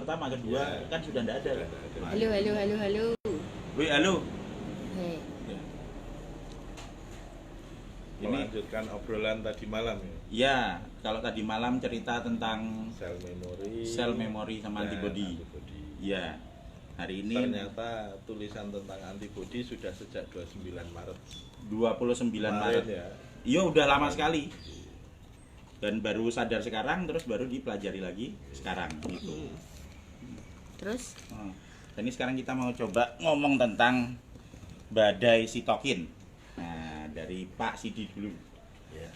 pertama, kedua kan sudah tidak ada. Halo, halo, halo, halo. Wih, halo. Hei. Ya. Melanjutkan obrolan tadi malam ya. Ya, kalau tadi malam cerita tentang Sel memori sama dan antibody. Ya, hari ini Ternyata tulisan tentang antibody sudah sejak 29 Maret 29 Maret. ya. Iya, udah lama sekali. Dan baru sadar sekarang, terus baru dipelajari lagi sekarang gitu. Terus? Dan ini sekarang kita mau coba ngomong tentang badai sitokin. Nah, dari Pak Sidi dulu. Ya.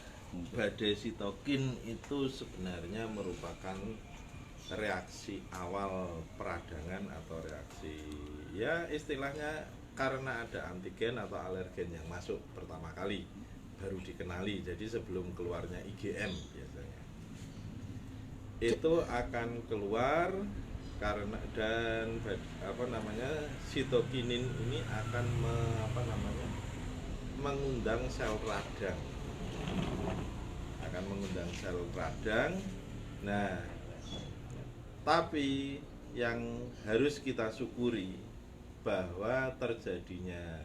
Badai sitokin itu sebenarnya merupakan reaksi awal peradangan atau reaksi, ya istilahnya karena ada antigen atau alergen yang masuk pertama kali baru dikenali. Jadi sebelum keluarnya IgM biasanya itu akan keluar karena dan sitokinin ini akan mengundang sel radang, Nah, tapi yang harus kita syukuri bahwa terjadinya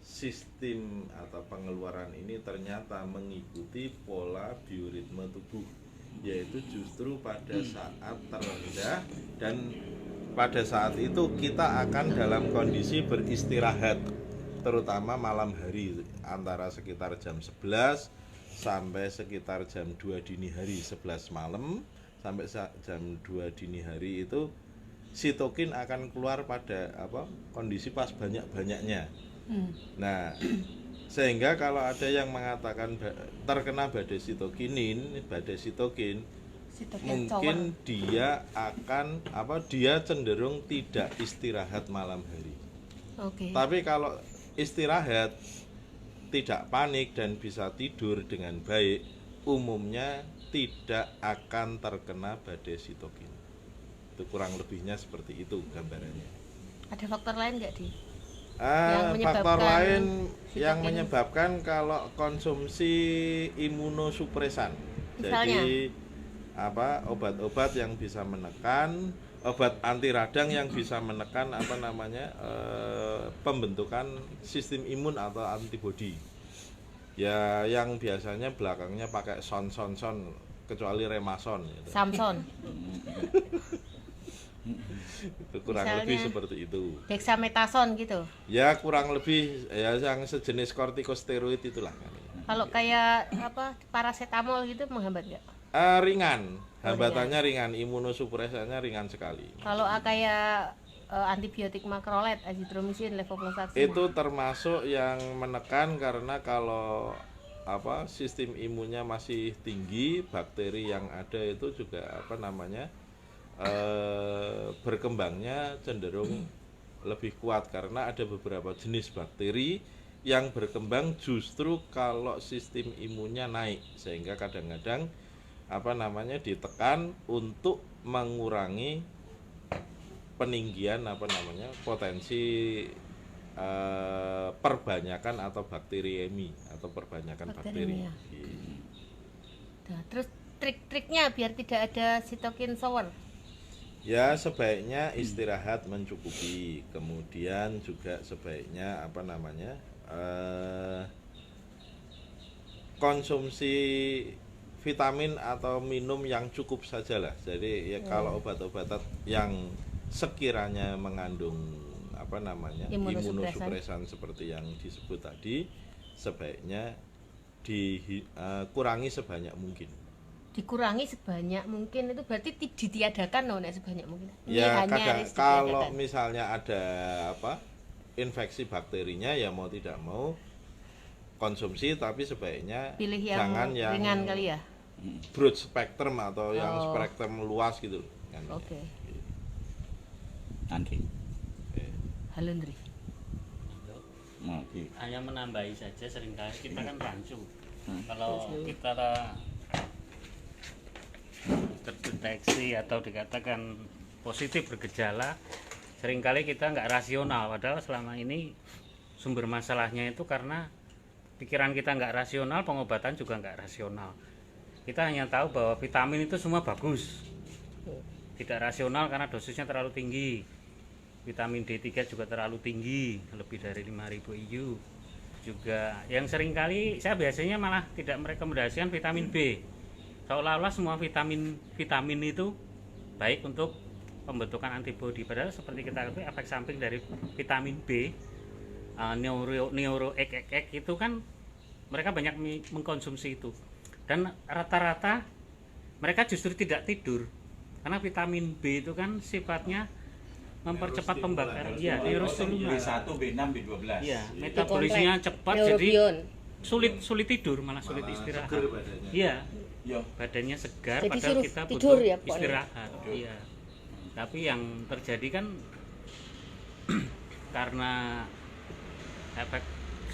sistem atau pengeluaran ini ternyata mengikuti pola bioritme tubuh, yaitu justru pada saat terendah, dan pada saat itu kita akan dalam kondisi beristirahat, terutama malam hari antara sekitar jam 11 sampai sekitar jam 2 dini hari, 11 malam sampai jam 2 dini hari itu sitokin akan keluar pada kondisi pas banyak-banyaknya. Nah, sehingga kalau ada yang mengatakan terkena badai sitokin, mungkin dia akan dia cenderung tidak istirahat malam hari. Tapi kalau istirahat, tidak panik dan bisa tidur dengan baik, umumnya tidak akan terkena badai sitokin. Itu kurang lebihnya seperti itu gambarannya. Ada faktor lain nggak, Di? Faktor lain yang menyebabkan kalau konsumsi imunosupresan. Misalnya? Jadi obat-obat yang bisa menekan, obat anti radang yang bisa menekan pembentukan sistem imun atau antibodi. Ya, yang biasanya belakangnya pakai son kecuali Remason gitu. Samson. Itu kurang lebih seperti itu. Dexamethasone gitu. Ya, kurang lebih ya yang sejenis kortikosteroid itulah. Kalau kayak paracetamol gitu menghambat nggak? Ringan, hambatannya ringan, imunosupresannya ringan sekali. Kalau kayak antibiotik makrolet, azitromisin, levofloxacin, itu termasuk yang menekan, karena kalau sistem imunnya masih tinggi, bakteri yang ada itu juga berkembangnya cenderung lebih kuat, karena ada beberapa jenis bakteri yang berkembang justru kalau sistem imunnya naik, sehingga kadang-kadang ditekan untuk mengurangi peninggian potensi perbanyakan atau bakteriemi atau perbanyakan bakteri. Nah, terus trik-triknya biar tidak ada sitokin shower. Ya, sebaiknya istirahat mencukupi, kemudian juga sebaiknya konsumsi vitamin atau minum yang cukup sajalah. Jadi ya, kalau obat-obatan yang sekiranya mengandung imunosupresan seperti yang disebut tadi, sebaiknya dikurangi sebanyak mungkin. Dikurangi sebanyak mungkin itu berarti ditiadakan loh, sebanyak mungkin. Ya, kalau misalnya ada infeksi bakterinya, ya mau tidak mau konsumsi, tapi sebaiknya pilih yang jangan yang ringan kali ya. Broad spectrum atau yang spektrum luas gitu kan. Oke. Halo, Ndri. Hanya menambahi saja, seringkali kita kan rancu. Kalau kita terdeteksi atau dikatakan positif bergejala, seringkali kita nggak rasional, padahal selama ini sumber masalahnya itu karena pikiran kita nggak rasional, pengobatan juga nggak rasional. Kita hanya tahu bahwa vitamin itu semua bagus, tidak rasional karena dosisnya terlalu tinggi. Vitamin D3 juga terlalu tinggi, lebih dari 5.000 IU. Juga yang seringkali saya biasanya malah tidak merekomendasikan vitamin B. Seolah-olah semua vitamin itu baik untuk pembentukan antibodi, padahal seperti kita ketahui efek samping dari vitamin B, neuroek itu kan mereka banyak mengkonsumsi itu, dan rata-rata mereka justru tidak tidur karena vitamin B itu kan sifatnya mempercepat pembakaran, iya, neurostimulan. B1, B6, B12. Iya, metabolismenya cepat, jadi sulit tidur, malah sulit istirahat. Seger badannya. Iya, Yo. badannya segar, Jadi padahal suruh kita tidur butuh ya, Pak? istirahat. Iya. Tapi yang terjadi kan karena efek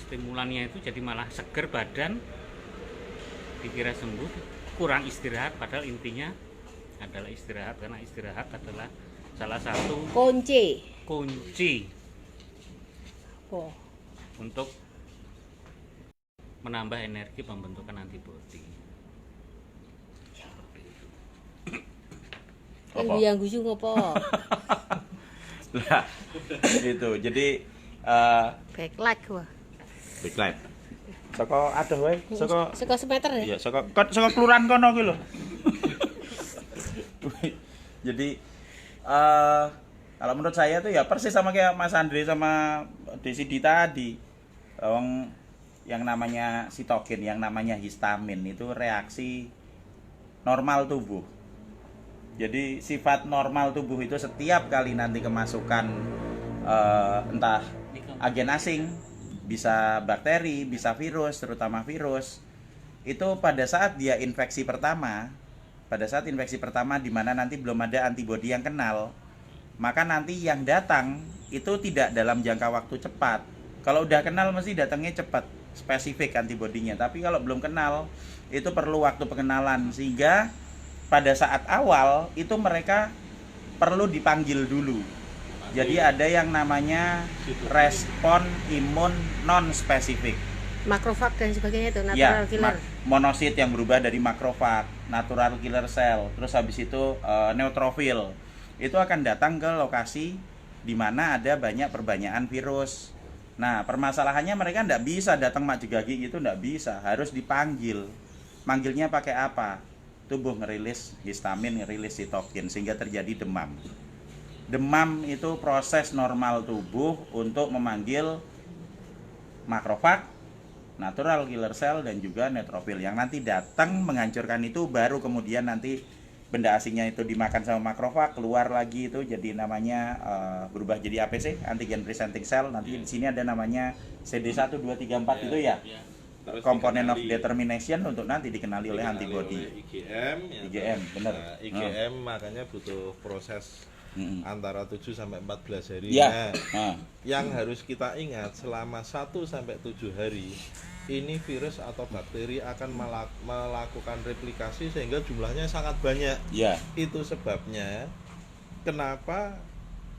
stimulannya itu jadi malah seger badan, dikira sembuh, kurang istirahat, padahal intinya adalah istirahat, karena istirahat adalah salah satu kunci. Oh. untuk menambah energi pembentukan antibodi. Apa? Yang guyu ngopo? Lah, itu. Jadi Backlight gua. backlight. Saka adoh wae, saka semeter ya? iya, saka kelurahan kono kuwi lho. Jadi kalau menurut saya tuh ya persis sama kayak Mas Andre sama Desidi tadi. Yang namanya sitokin, yang namanya histamin itu reaksi normal tubuh. Jadi sifat normal tubuh itu setiap kali nanti kemasukan entah agen asing, bisa bakteri, bisa virus, terutama virus, itu pada saat dia infeksi pertama, di mana nanti belum ada antibodi yang kenal, maka nanti yang datang itu tidak dalam jangka waktu cepat. Kalau udah kenal mesti datangnya cepat, spesifik antibodinya. Tapi kalau belum kenal, itu perlu waktu pengenalan, sehingga pada saat awal itu mereka perlu dipanggil dulu. Jadi ada yang namanya respon imun non spesifik. Makrofag dan sebagainya itu Ya, natural killer. monosit yang berubah dari makrofag, natural killer cell, terus habis itu neutrofil. Itu akan datang ke lokasi di mana ada banyak perbanyakan virus. Nah, permasalahannya mereka nggak bisa datang majegagi gitu, nggak bisa, harus dipanggil. Manggilnya pakai apa? Tubuh ngerilis histamin, ngerilis sitokin, sehingga terjadi demam. Demam itu proses normal tubuh untuk memanggil makrofag, natural killer cell, dan juga neutrofil yang nanti datang menghancurkan itu. Baru kemudian nanti benda asingnya itu dimakan sama makrofag, keluar lagi itu jadi namanya berubah jadi APC, antigen presenting cell. Nanti di sini ada namanya CD1, 2, 3, 4 itu ya. Terus Komponen of dikenali. determination untuk nanti dikenali oleh antibody. IgM, ya. IgM, benar. Nah, IgM makanya butuh proses antara 7 sampai 14 hari. Ya. Nah, yang harus kita ingat selama 1 sampai 7 hari ini virus atau bakteri akan melakukan replikasi sehingga jumlahnya sangat banyak. Ya. Itu sebabnya kenapa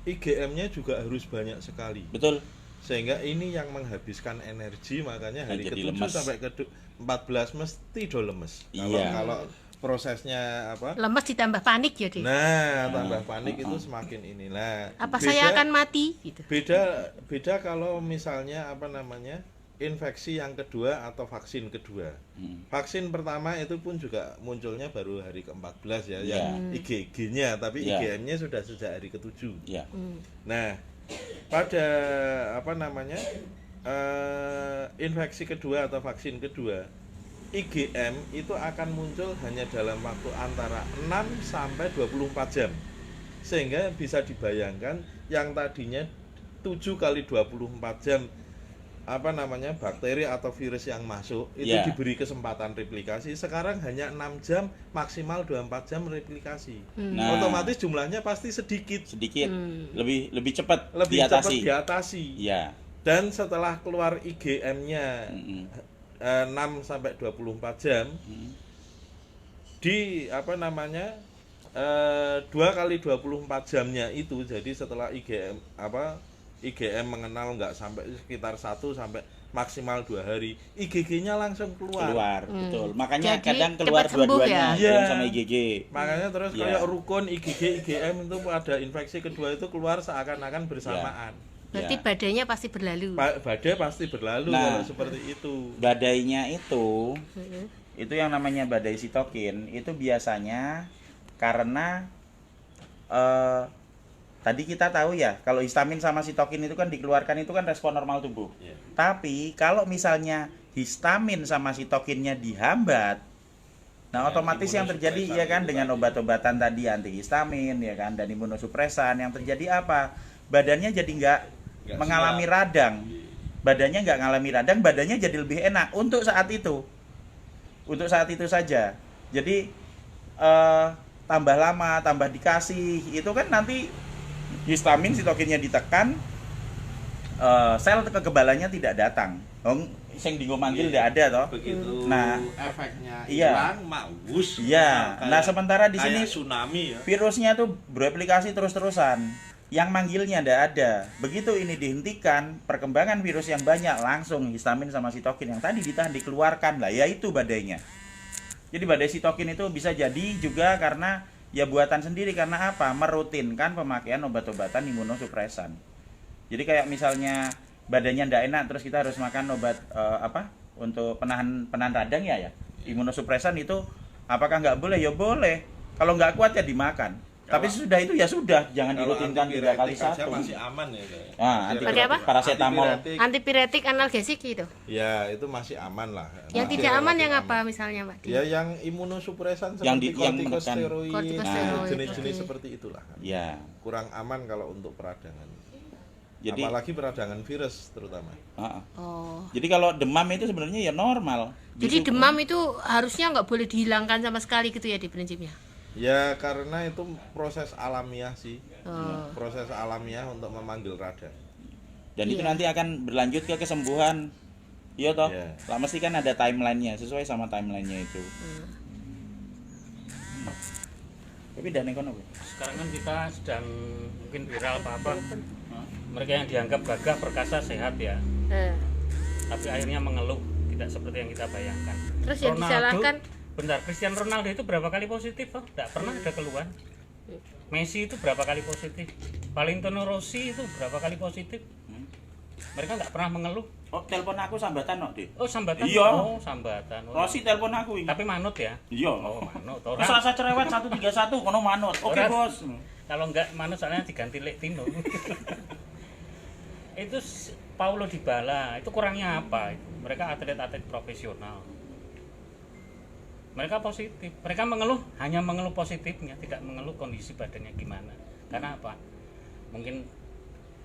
IgM-nya juga harus banyak sekali. Betul. Sehingga ini yang menghabiskan energi, makanya hari Jadi ke-7 lemes. sampai ke-14 mesti do lemes. Iya. Kalau prosesnya apa? Lemes ditambah panik ya, Dik. Nah, tambah panik itu semakin inilah. Apa saya akan mati gitu. Beda kalau misalnya apa namanya? Infeksi yang kedua atau vaksin kedua. Vaksin pertama itu pun juga munculnya baru hari ke-14 ya, yang IgG-nya, tapi Ya. IgM-nya sudah sejak hari ke-7. Ya. Nah, pada apa namanya infeksi kedua atau vaksin kedua, IgM itu akan muncul hanya dalam waktu antara 6 sampai 24 jam. Sehingga bisa dibayangkan yang tadinya 7 kali 24 jam apa namanya bakteri atau virus yang masuk itu Ya. diberi kesempatan replikasi, sekarang hanya 6 jam maksimal 24 jam replikasi. Nah. Otomatis jumlahnya pasti sedikit, lebih cepat lebih cepat diatasi. diatasi. Ya. Dan setelah keluar IgM-nya 6 sampai 24 jam di apa namanya 2 kali 24 jamnya itu, jadi setelah IgM apa IgM mengenal nggak sampai sekitar 1 sampai maksimal 2 hari, IgG-nya langsung keluar. Betul. Makanya Jadi, kadang keluar cepat sembuh dua-duanya, ya? IgM Iya. sama IgG. Makanya terus Iya. kayak rukun IgG IgM itu pada infeksi kedua itu keluar seakan-akan bersamaan. Berarti Ya. badainya pasti berlalu. Badai pasti berlalu Nah. kalau seperti itu. Badainya itu Heeh. itu yang namanya badai sitokin itu biasanya karena tadi kita tahu ya kalau histamin sama sitokin itu kan dikeluarkan itu kan respon normal tubuh. Iya. Tapi kalau misalnya histamin sama sitokinnya dihambat, nah Ya, otomatis yang terjadi ya kan imunosupresan dengan itu obat-obatan tadi antihistamin ya kan dan imunosupresan yang terjadi apa? Badannya jadi nggak Nggak mengalami siap. radang. Badannya nggak ngalami radang, badannya jadi lebih enak untuk saat itu. Untuk saat itu saja. Jadi tambah lama, tambah dikasih, itu kan nanti histamin sitokinnya ditekan, sel kekebalannya tidak datang. Sing dinggo manggil tidak ada toh. Begitu Nah, efeknya iya. hilang, maus. Iya. Nah, sementara di sini kayak tsunami ya. virusnya tuh bereplikasi terus-terusan. Yang manggilnya tidak ada. Begitu ini dihentikan, perkembangan virus yang banyak langsung histamin sama sitokin yang tadi ditahan dikeluarkan lah, yaitu badainya. Jadi badai sitokin itu bisa jadi juga karena ya buatan sendiri karena apa? Merutinkan pemakaian obat-obatan imunosupresan. Jadi kayak misalnya badannya tidak enak terus kita harus makan obat untuk penahan radang ya. Imunosupresan itu apakah nggak boleh? Ya boleh. Kalau nggak kuat ya dimakan. Tapi sudah itu ya sudah, jangan Kalau dirutinkan 3 kali antipiretik aja 1. masih aman ya. Pakai apa? Paracetamol. Antipiretik analgesik gitu. Ya, itu masih aman lah. Yang Masih tidak aman relatif yang apa misalnya, Pak? Ya yang imunosupresan Yang seperti yang menekan. kortikosteroid, Kortikosteroid, jenis-jenis oke. seperti itulah. Ya. Kurang aman kalau untuk peradangan. Jadi Apalagi peradangan virus terutama. Oh. Jadi kalau demam itu sebenarnya ya normal. Jadi Justru- demam itu harusnya nggak boleh dihilangkan sama sekali gitu ya di prinsipnya. Ya karena itu proses alamiah sih. Oh. Proses alamiah untuk memanggil radang. Dan itu Iya. nanti akan berlanjut ke kesembuhan. Iya toh? Iya. Lah mesti kan ada timelinenya sesuai sama timelinenya itu. Tapi dan ekono. Sekarang kan kita sedang mungkin viral apa-apa. Mereka yang dianggap gagah, perkasa, sehat ya, Eh. tapi akhirnya mengeluh, tidak seperti yang kita bayangkan. Terus yang disalahkan bentar, Cristiano Ronaldo itu berapa kali positif toh? Tidak pernah ada keluhan. Messi itu berapa kali positif? Valentino Rossi itu berapa kali positif? Mereka nggak pernah mengeluh. Oh, telepon aku sambatan kok, Dik. Oh sambatan? Iya. Oh sambatan. Oh, Rossi telepon aku ini. tapi manut ya? Iya. Oh manut. Terus Orang rasa cerewet 131 kono manut. Oke, Orang- Bos. kalau nggak manut soalnya diganti Lektino. Itu Paulo Dybala itu kurangnya apa? Mereka atlet-atlet profesional. Mereka positif. Mereka mengeluh hanya mengeluh positifnya, tidak mengeluh kondisi badannya gimana. Karena apa? Mungkin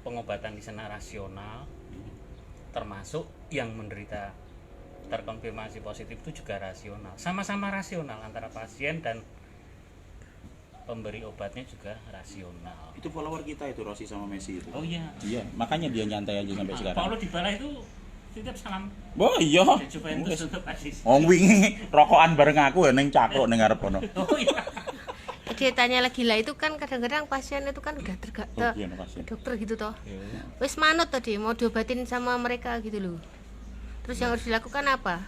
pengobatan di sana rasional, termasuk yang menderita terkonfirmasi positif itu juga rasional. Sama-sama rasional antara pasien dan pemberi obatnya juga rasional. Itu follower kita itu Rossi sama Messi itu. Oh iya. Iya, makanya dia nyantai aja sampai sekarang. Paulo Dybala itu titip salam Oh iya. di Juventus untuk Aziz. Wong wingi rokokan bareng aku ya ning cakruk ning ngarep kono. Oh iya. dia tanya lagi lah itu kan kadang-kadang pasien itu kan udah Oh, iya, makasih. dokter gitu toh. Ya. Wis manut tadi mau diobatin sama mereka gitu loh. Terus yang harus dilakukan apa?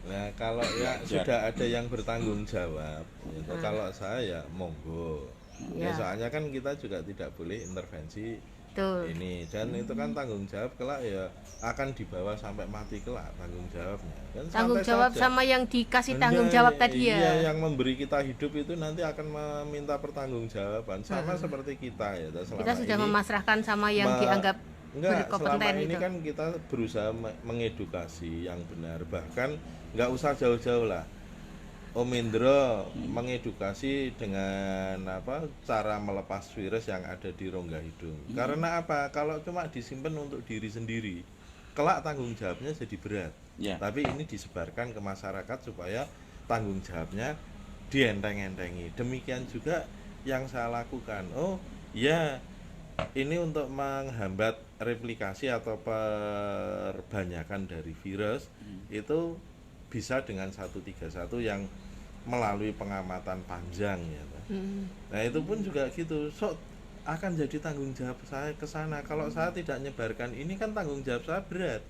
Nah kalau ya sudah ada yang bertanggung jawab, itu kalau saya monggo. Ya. Ya. Soalnya kan kita juga tidak boleh intervensi Tuh. ini dan itu kan tanggung jawab kelak ya akan dibawa sampai mati kelak tanggung jawabnya. Kan Tanggung santai jawab saja. sama yang dikasih Benda tanggung jawab tadi iya, ya. yang memberi kita hidup itu nanti akan meminta pertanggungjawaban sama seperti kita ya. Dan selama Kita sudah ini memasrahkan sama yang dianggap enggak, selama berkompeten ini itu. kan kita berusaha mengedukasi yang benar, bahkan nggak usah jauh-jauh lah. Om Indro mengedukasi dengan apa cara melepas virus yang ada di rongga hidung. Karena apa? Kalau cuma disimpan untuk diri sendiri, kelak tanggung jawabnya jadi berat. Ya. Tapi ini disebarkan ke masyarakat supaya tanggung jawabnya dienteng-entengi. Demikian juga yang saya lakukan. Oh, ya ini untuk menghambat replikasi atau perbanyakan dari virus itu bisa dengan 131 yang melalui pengamatan panjang ya. Hmm. Nah, itu pun juga gitu. So, akan jadi tanggung jawab saya ke sana. Kalau saya tidak nyebarkan ini kan tanggung jawab saya berat.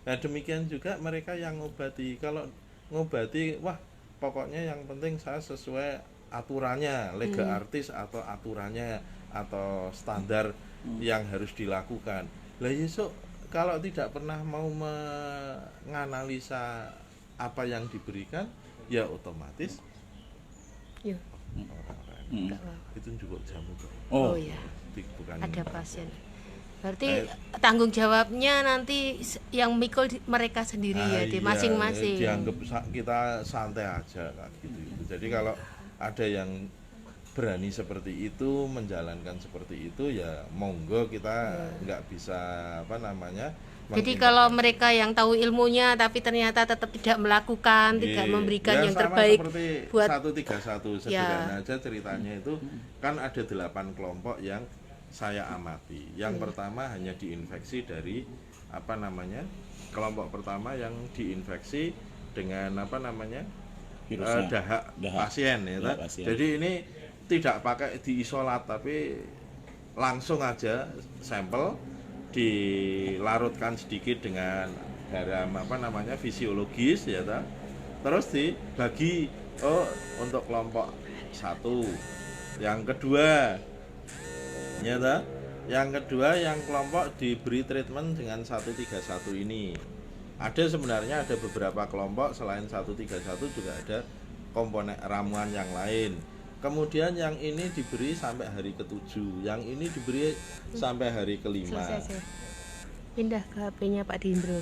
Nah demikian juga mereka yang ngobati. Kalau ngobati, wah pokoknya yang penting saya sesuai aturannya, lega artis atau aturannya atau standar yang harus dilakukan. Lah besok kalau tidak pernah mau menganalisa apa yang diberikan, ya otomatis Iya. orang-orang itu juga jamu kok. Oh ya, Bukan ada pasien. Berarti tanggung jawabnya nanti yang mikul mereka sendiri ya di iya, masing-masing. dianggap kita santai aja kayak gitu. Jadi kalau ada yang berani seperti itu, menjalankan seperti itu, ya monggo, kita nggak bisa apa namanya. Jadi kalau mereka yang tahu ilmunya tapi ternyata tetap tidak melakukan, tidak memberikan yang sama terbaik seperti buat 131 sederhana aja ceritanya itu kan ada 8 kelompok yang saya amati. Yang pertama hanya diinfeksi dari apa namanya? Kelompok pertama yang diinfeksi dengan apa namanya? Dahak pasien ya, pasien. Jadi ini tidak pakai diisolat tapi langsung aja sampel dilarutkan sedikit dengan garam apa namanya fisiologis ya ta? Terus dibagi untuk kelompok 1, yang kedua ya ta? Yang kedua yang kelompok diberi treatment dengan 131 ini. Ada sebenarnya ada beberapa kelompok selain 131 juga ada komponen ramuan yang lain. Kemudian yang ini diberi sampai hari ke-7, yang ini diberi sampai hari ke-5. Selesai. Pindah ke HP-nya Pak Dindro.